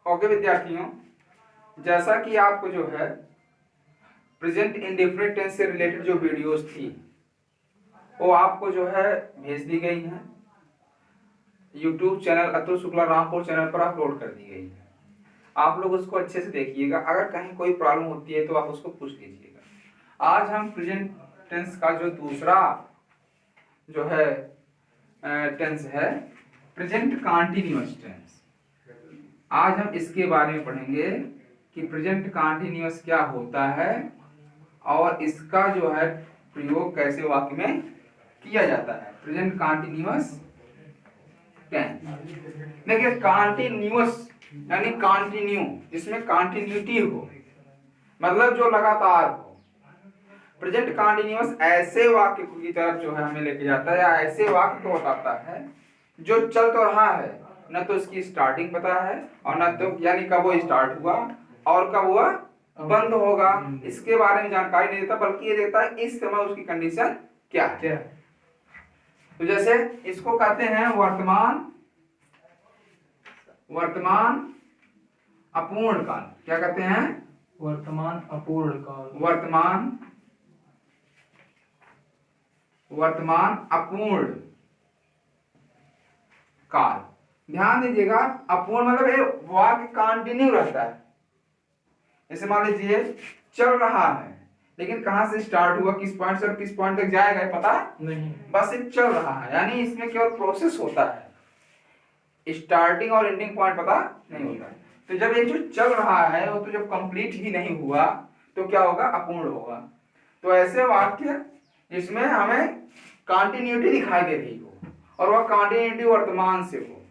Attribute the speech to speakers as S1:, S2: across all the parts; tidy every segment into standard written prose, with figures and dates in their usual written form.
S1: Okay विद्यार्थियों, जैसा कि आपको जो है प्रेजेंट इंडेफिनिट टेंस से रिलेटेड जो वीडियोस थी वो आपको जो है भेज दी गई हैं। YouTube channel Atul Shukla Rampur channel पर अपलोड कर दी गई है। आप लोग उसको अच्छे से देखिएगा। अगर कहीं कोई प्रॉब्लम होती है तो आप उसको पूछ लीजिएगा। आज हम प्रेजेंट टेंस का जो दूसरा जो है टेंस है प्रेजेंट कंटीन्यूअस टेंस, आज हम इसके बारे में पढ़ेंगे कि प्रेजेंट कंटीन्यूअस क्या होता है और इसका जो है प्रयोग कैसे वाक्य में किया जाता है। प्रेजेंट कंटीन्यूअस टेंस देखिए, कंटीन्यूअस यानी कंटिन्यू, जिसमें कंटिन्यूटी हो, मतलब जो लगातार हो। प्रेजेंट कंटीन्यूअस ऐसे वाक्य की तरफ जो है हमें लेके जाता है, या ऐसे वाक्य को बताता है जो चल तो रहा है, न तो इसकी स्टार्टिंग पता है और न तो यानी कब वो स्टार्ट हुआ और कब हुआ बंद होगा, इसके बारे में जानकारी नहीं देता, बल्कि ये देता है इस समय उसकी कंडीशन क्या है। तो जैसे इसको कहते हैं वर्तमान अपूर्ण काल। क्या कहते हैं?
S2: वर्तमान अपूर्ण काल।
S1: वर्तमान अपूर्ण काल। ध्यान दीजिएगा, अपूर्ण मतलब ये वाक्य कंटिन्यू रहता है। जैसे मान लीजिए चल रहा है, लेकिन कहां से स्टार्ट हुआ, किस पॉइंट से और किस पॉइंट तक जाएगा ये पता
S2: नहीं,
S1: बस ये चल रहा है, यानी इसमें केवल प्रोसेस होता है, स्टार्टिंग और एंडिंग पॉइंट पता नहीं होता। तो जब ये जो चल रहा है वो तो जब कंप्लीट ही नहीं हुआ तो क्या होगा? अपूर्ण होगा। तो ऐसे वाक्य जिसमें हमें कंटिन्यूटी दिखाई दे रही हो और वह कंटिन्यूटी वर्तमान से हो,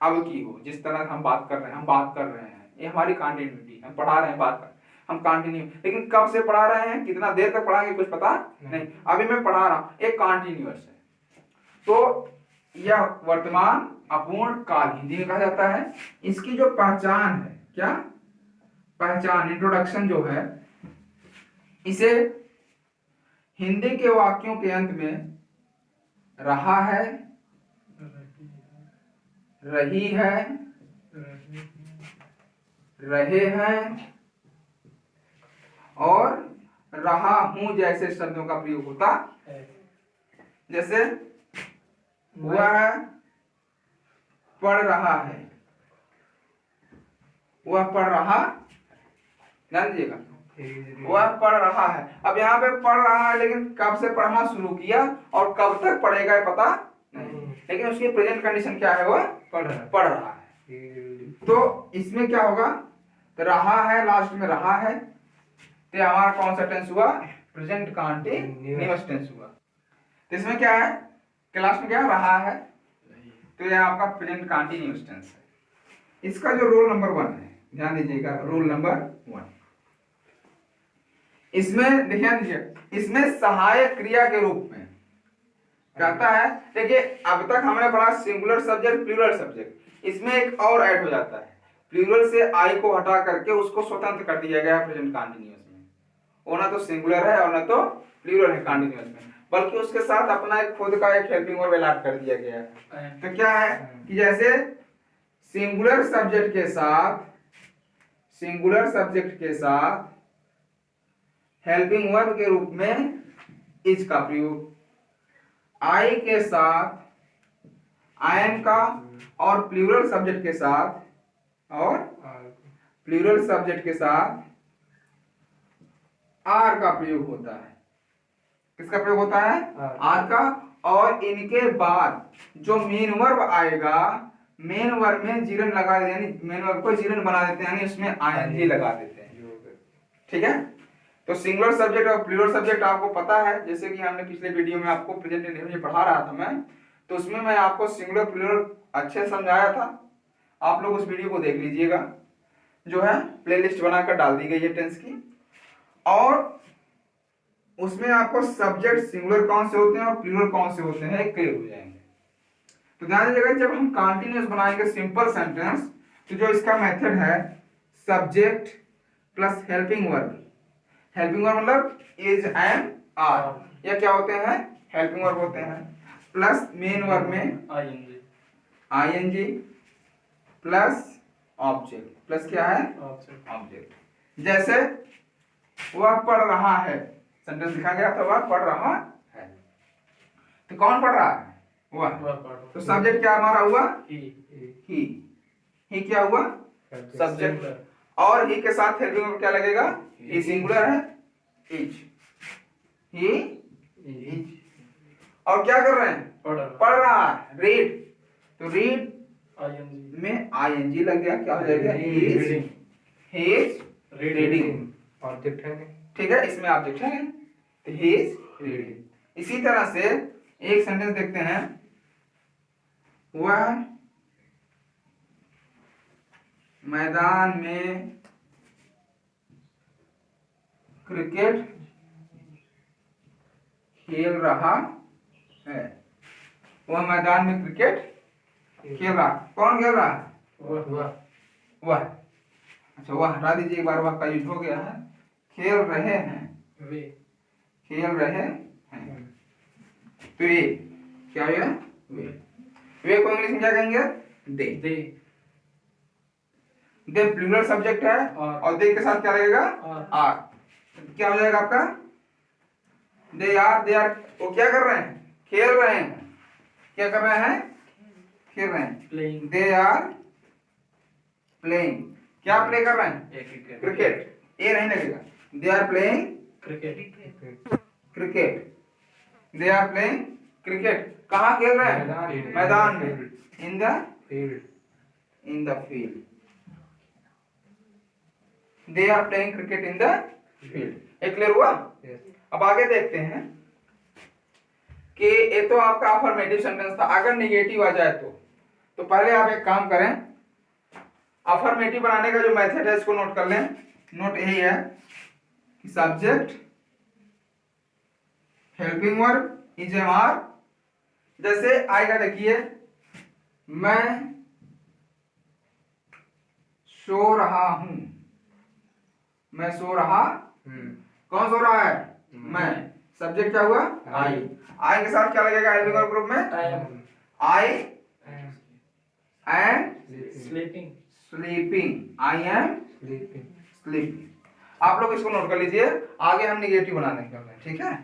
S1: अब की हो, जिस तरह हम बात कर रहे हैं, ये हमारी कंटिन्यूटी, हम पढ़ा रहे हैं, बात कर हम कंटिन्यू, लेकिन कब से पढ़ा रहे हैं, कितना देर तक पढ़ाएंगे कुछ पता नहीं। अभी मैं पढ़ा रहा हूं, एक कंटिन्यूअस है। तो यह वर्तमान अपूर्ण काल हिंदी में कहा जाता है। इसकी जो पहचान है, क्या पहचान, इंट्रोडक्शन जो है, इसे हिंदी के वाक्यों के अंत में रहा है, रही है, रहे हैं और रहा हूं जैसे शब्दों का प्रयोग होता है। जैसे वह पढ़ रहा है, वह पढ़ रहा, ध्यान दीजिएगा, वह पढ़ रहा है। अब यहाँ पे पढ़ रहा है, लेकिन कब से पढ़ना शुरू किया और कब तक पढ़ेगा ये पता नहीं, लेकिन उसकी प्रेजेंट कंडीशन क्या है? वह पढ़ रहा है। तो इसमें क्या होगा? तो रहा है, लास्ट में रहा है, तो हमारा कौन सा टेंस हुआ? प्रेजेंट कंटीन्यूअस टेंस हुआ। तो इसमें क्या है? क्लास में क्या रहा है, तो यह आपका प्रेजेंट कंटीन्यूअस टेंस है। इसका जो रोल नंबर 1 है, ध्यान दीजिएगा, रोल नंबर 1, इसमें ध्यान दीजिए, इसमें सहायक क्रिया के रूप में कहता है। देखिए, अब तक हमने पढ़ा सिंगुलर सब्जेक्ट, प्लूरल सब्जेक्ट, इसमें एक और ऐड हो जाता है। प्लूरल से आई को हटा करके उसको स्वतंत्र कर दिया गया प्रेजेंट कंटीन्यूअस में। वो ना तो सिंगुलर है और ना तो प्लूरल है कंटीन्यूअस में, बल्कि उसके साथ अपना एक खुद का एक हेल्पिंग वर्ब ऐड कर दिया गया है। तो क्या है कि जैसे सिंगुलर सब्जेक्ट के साथ हेल्पिंग वर्ब के रूप में इज का प्रयोग, आई के साथ आई एम का, और प्लूरल सब्जेक्ट के साथ आर का प्रयोग होता है। किसका प्रयोग होता है? आर का। और इनके बाद जो मेन वर्ब आएगा, मेन वर्ब में जीरन लगा देते, यानी मेन वर्ब को जीरन बना देते हैं, यानी उसमें आईएनजी लगा देते हैं। ठीक है। तो सिंगुलर सब्जेक्ट और प्लूरल सब्जेक्ट आपको पता है, जैसे कि हमने पिछले वीडियो में आपको प्रेजेंट इंडेफिनिट पढ़ा रहा था मैं, तो उसमें मैं आपको सिंगुलर प्लूरल अच्छे समझाया था। आप लोग उस वीडियो को देख लीजिएगा, जो है प्लेलिस्ट बनाकर डाल दी गई है टेंस की, और उसमें आपको सब्जेक्ट सिंगुलर कौन से होते हैं और प्लूरल कौन से होते हैं क्लियर हो जाएंगे। तो ध्यान दीजिएगा, जब हम कंटीन्यूअस बनाएंगे सिंपल सेंटेंस, तो जो इसका मेथड है subject plus helping verb. Helping verb मतलब इज एंड आर, या क्या होते हैं? हेल्पिंग वर्ब होते हैं। प्लस मेन वर्ब में आईएनजी प्लस ऑब्जेक्ट प्लस क्या है
S2: ऑब्जेक्ट
S1: ऑब्जेक्ट। जैसे वह पढ़ रहा है, सेंटेंस लिखा गया था वह पढ़ रहा है, तो कौन पढ़ रहा है वह, तो सब्जेक्ट क्या हमारा हुआ ही क्या हुआ सब्जेक्ट, और ही के साथ हेल्पिंग वर्ब क्या लगेगा ही सिंगुलर है इज, ही इज। और क्या कर रहे हैं पढ़ रहा है रीड, तो रीड में आईएनजी लग गया, क्या हो जाएगा ही इज रीडिंग,
S2: ऑब्जेक्ट है
S1: ठीक है इसमें ऑब्जेक्ट है तो ही इज रीडिंग। इसी तरह से एक सेंटेंस देखते हैं, वह मैदान में क्रिकेट खेल रहा है, वह मैदान में क्रिकेट खेल रहा, कौन खेल रहा है वह, अच्छा वह हटा दीजिए, एक बार वह का यूज हो गया है, खेल रहे हैं खेल रहे हैं, तो ये क्या हो गया वे को इंग्लिश में क्या कहेंगे दे, दे प्लूरल सब्जेक्ट है और दे के साथ क्या लगेगा आर, क्या हो जाएगा आपका दे आर वो क्या कर रहे हैं खेल रहे हैं, क्या कर रहे हैं खेल रहे हैं, दे आर प्लेइंग, क्या प्ले कर रहे हैं क्रिकेट, ये नहीं लगेगा, they are playing cricket, they are playing cricket, कहाँ खेल रहे हैं मैदान में, in the field, they are playing cricket in the field. एक क्लियर हुआ? अब आगे देखते हैं कि ये तो आपका अफर्मेटिव सेंटेंस था, अगर निगेटिव आ जाए तो पहले आप एक काम करें, अफर्मेटिव बनाने का जो मेथड है इसको नोट कर लें। नोट यही है कि subject helping verb is am are, जैसे आएगा देखिए मैं सो रहा हूं, मैं सो रहा, कौन सो रहा है मैं, सब्जेक्ट क्या हुआ आई के साथ क्या लगेगा हेल्पिंग वर्ब ग्रुप में I am sleeping, I am sleeping. आप लोग इसको नोट कर लीजिए, आगे हम निगेटिव बनाने के लिए, ठीक है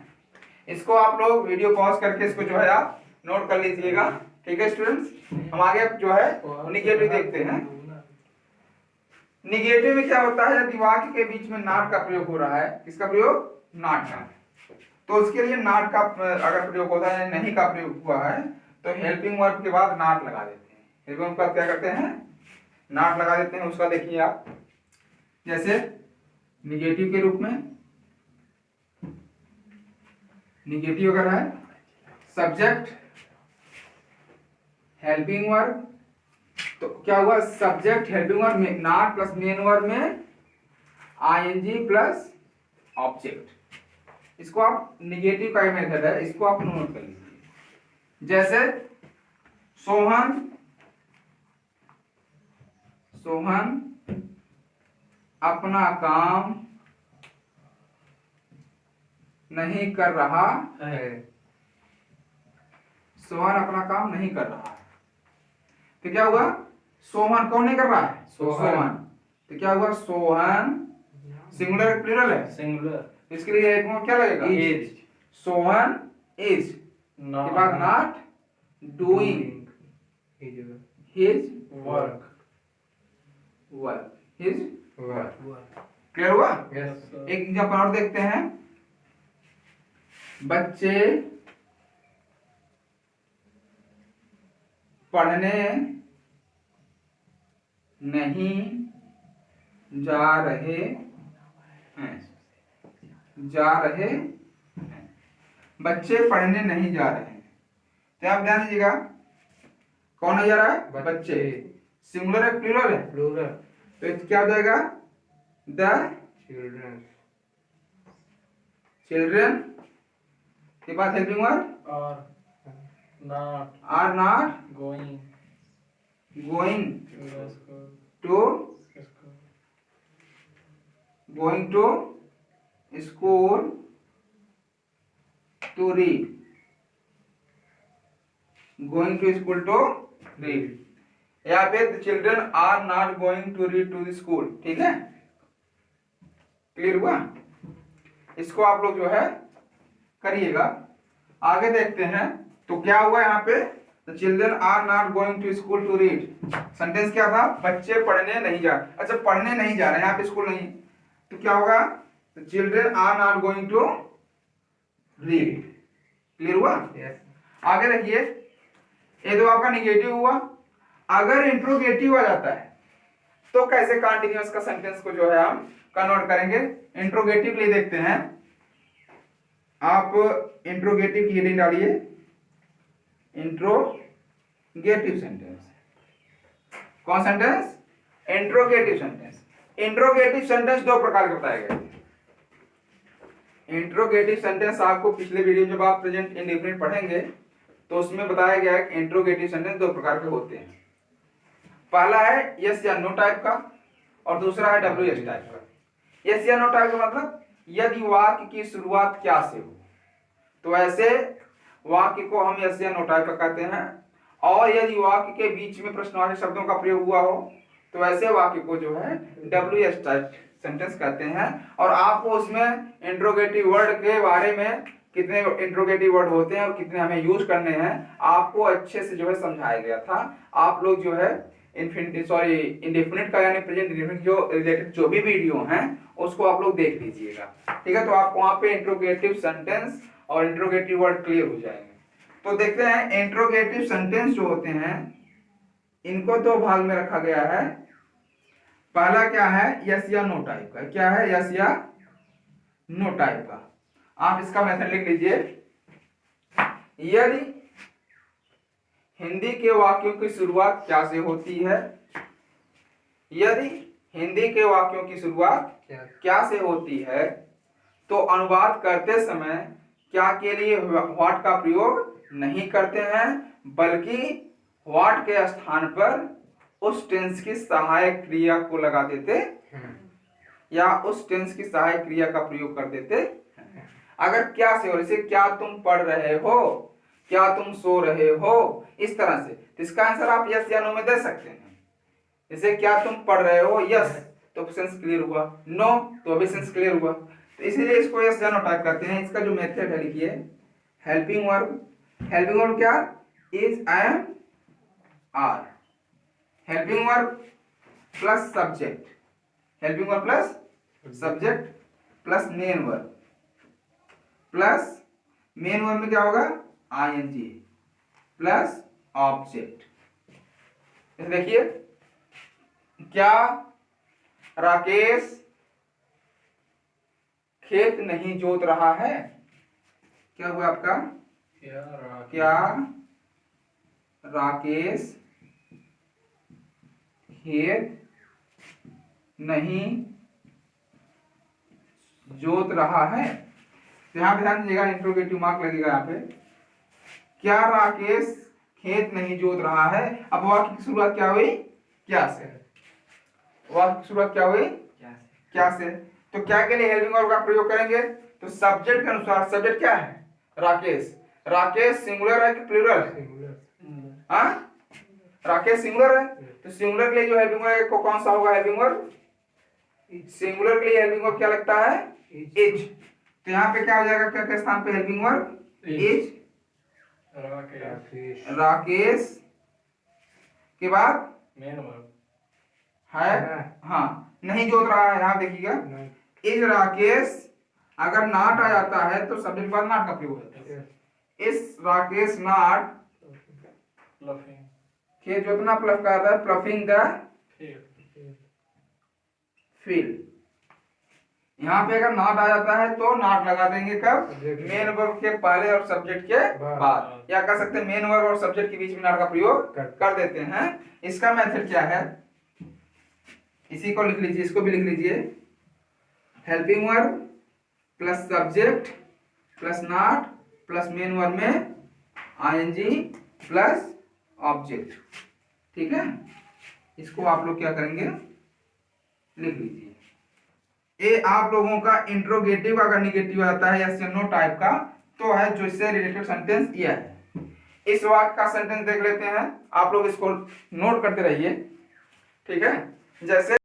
S1: इसको आप लोग वीडियो पॉज करके इसको जो है आप नोट कर लीजिएगा, ठीक है स्टूडेंट्स। हम आगे जो है निगेटिव देखते हैं। निगेटिव में क्या होता है, यदि वाक्य के बीच में नॉट का प्रयोग हो रहा है, किसका प्रयोग नॉट का, तो उसके लिए नॉट का अगर प्रयोग होता है नहीं का प्रयोग हुआ है तो हेल्पिंग वर्ब के बाद नॉट लगा देते हैं, हेल्पिंग वर्ब का क्या करते हैं नॉट लगा देते हैं। उसका देखिए आप, जैसे निगेटिव के रूप में, निगेटिव अगर है सब्जेक्ट हेल्पिंग वर्ब, तो क्या हुआ सब्जेक्ट हेल्पिंग वर्ब में नॉट प्लस मेन वर्ब में आईएनजी प्लस ऑब्जेक्ट, इसको आप निगेटिव का मेथड है, इसको आप नोट कर लीजिए। जैसे सोहन अपना काम नहीं कर रहा है, सोहन अपना काम नहीं कर रहा है, तो क्या हुआ सोहन कौन नहीं कर रहा है सोहन, तो क्या हुआ सोहन सिंगुलर प्लूरल है
S2: सिंगुलर,
S1: इसके लिए एक क्या लगेगा इज, सोहन इज के बाद not doing his
S2: work
S1: his work. Clear हुआ? एक एग्जांपल और देखते हैं, बच्चे पढ़ने नहीं जा रहे हैं, बच्चे पढ़ने नहीं जा रहे हैं, तो आप ध्यान दीजिएगा कौन नहीं जा रहा है बच्चे, सिंगुलर है प्लूरल है
S2: प्लूरल,
S1: तो क्या हो जाएगा द चिल्ड्रन के बाद helping verb are not going to school to read, going to school to read. या फिर the children are not going to read to the school. ठीक है, क्लियर हुआ? इसको आप लोग जो है करिएगा। आगे देखते हैं तो क्या हुआ यहाँ पे, the children are not going to school to read. Sentence क्या था, बच्चे पढ़ने नहीं जा, अच्छा पढ़ने नहीं जा रहे, यहाँ पे स्कूल नहीं, तो क्या होगा, the children are not going to read. Clear हुआ? आगे देखिए, ये तो आपका निगेटिव हुआ। अगर इंट्रोगेटिव आ जाता है तो कैसे कंटिन्यूअस का सेंटेंस को जो है हम कन्वर्ट करेंगे। इंट्रोगेटिव के लिए देखते हैं, आप इंट्रोगेटिव की हेडिंग डालिए, इंट्रोगेटिव सेंटेंस। कौन sentence? Interrogative sentence. Interrogative sentence दो प्रकार के बताए गए। इंट्रोगेटिव सेंटेंस आपको पिछले वीडियो जब आप प्रेजेंट इंडेफिनिट पढ़ेंगे तो उसमें बताया गया है कि इंट्रोगेटिव सेंटेंस दो प्रकार के होते हैं। पहला है यस या नो टाइप का और दूसरा है WS टाइप का। यस या नो टाइप का मतलब यदि वाक्य की शुरुआत क्या से हो, तो ऐसे वाक्य को हम यस या नो टाइप का कहते हैं। और यदि वाक्य के बीच में प्रश्नवाची शब्दों का प्रयोग हुआ हो तो ऐसे वाक्य को जो है WS टाइप सेंटेंस कहते हैं। और आपको उसमें इंट्रोगेटिव वर्ड के बारे में, कितने इंट्रोगेटिव वर्ड होते हैं और कितने हमें यूज करने हैं, आपको अच्छे से जो है समझाया गया था। आप लोग जो है इंडेफिनिट का यानी प्रेजेंट इंडेफिनिट जो रिलेटेड जो भी वीडियो हैं उसको आप लोग देख लीजिएगा। ठीक है, तो आपको वहां पे इंट्रोगेटिव सेंटेंस और इंट्रोगेटिव वर्ड क्लियर हो जाएंगे। तो देखते हैं इंट्रोगेटिव सेंटेंस जो होते हैं इनको दो भाग में रखा गया है। पहला क्या है, यस या नो टाइप का। क्या है, यस या नो टाइप का। आप इसका मेथड लिख लीजिए, यदि हिंदी के वाक्यों की शुरुआत क्या से होती है, यदि हिंदी के वाक्यों की शुरुआत क्या से होती है तो अनुवाद करते समय क्या के लिए व्हाट का प्रयोग नहीं करते हैं, बल्कि व्हाट के स्थान पर उस टेंस की सहायक क्रिया को लगा देते या उस टेंस की सहायक क्रिया का प्रयोग कर देते। अगर क्या से हो, जैसे क्या तुम पढ़ रहे हो, क्या तुम सो रहे हो, इस तरह से, तो इसका आंसर आप यस या नो में दे सकते हैं। जैसे क्या तुम पढ़ रहे हो, यस तो सेंस क्लियर हुआ, नो तो अभी सेंस क्लियर हुआ। तो इसीलिए इसको यस या नो टाइप करते हैं। इसका जो मेथड है लिखिए, हेल्पिंग वर्ब। हेल्पिंग वर्ब क्या, is, am, are. Helping verb plus subject, helping verb plus subject plus main verb, plus main verb में क्या होगा, ING प्लस ऑब्जेक्ट। देखिए, क्या राकेश खेत नहीं जोत रहा है। क्या हुआ आपका, क्या राकेश खेत नहीं जोत रहा है। तो यहाँ पे ध्यान दीजिएगा, इंट्रोगेटिव मार्क लगेगा यहाँ पे। क्या राकेश खेत नहीं जोत रहा है। अब वाक्य की शुरुआत क्या हुई, क्या से। वाक्य की शुरुआत क्या हुई, क्या से। तो क्या के लिए हेल्पिंग वर्ब का प्रयोग करेंगे, तो सब्जेक्ट के अनुसार। सब्जेक्ट क्या है, राकेश। राकेश सिंगुलर है कि प्लूरल है, हाँ राकेश सिंगुलर है, तो सिंगुलर के लिए जो हेल्पिंग वर्ब को कौन सा होगा, हेल्पिंग वर्ब सिंगुलर के लिए हेल्पिंग वर्ब क्या लगता है, इज। तो यहाँ पे क्या हो जाएगा, क्या के स्थान पे हेल्पिंग वर्ब इज। राकेश के बाद
S2: मेन वर्ब
S1: है, हाँ नहीं जोत रहा है। यहाँ देखिएगा, इज राकेश अगर नाट आ जाता है तो सब्जेक्ट के बाद नाट का प्रयोग होता है। इस राकेश नाट खेत जोतना प्लस का आता है, प्लफिंग द फील्ड। यहाँ पे अगर नॉट आ जाता है तो नॉट लगा देंगे कब, मेन वर्ब के पहले और सब्जेक्ट के बाद, या कह सकते हैं मेन वर्ब और सब्जेक्ट के बीच में नॉट का प्रयोग कर देते हैं। इसका मेथड क्या है, इसी को लिख लीजिए, इसको भी लिख लीजिए, helping verb plus subject plus not plus main verb में ING प्लस ऑब्जेक्ट। ठीक है, इसको आप लोग क्या करेंगे, लिख लीजिए। ये आप लोगों का इंट्रोगेटिव अगर निगेटिव आता है या नो टाइप का तो है जो इससे रिलेटेड सेंटेंस ये है। इस वाक्य का सेंटेंस देख लेते हैं, आप लोग इसको नोट करते रहिए, ठीक है। जैसे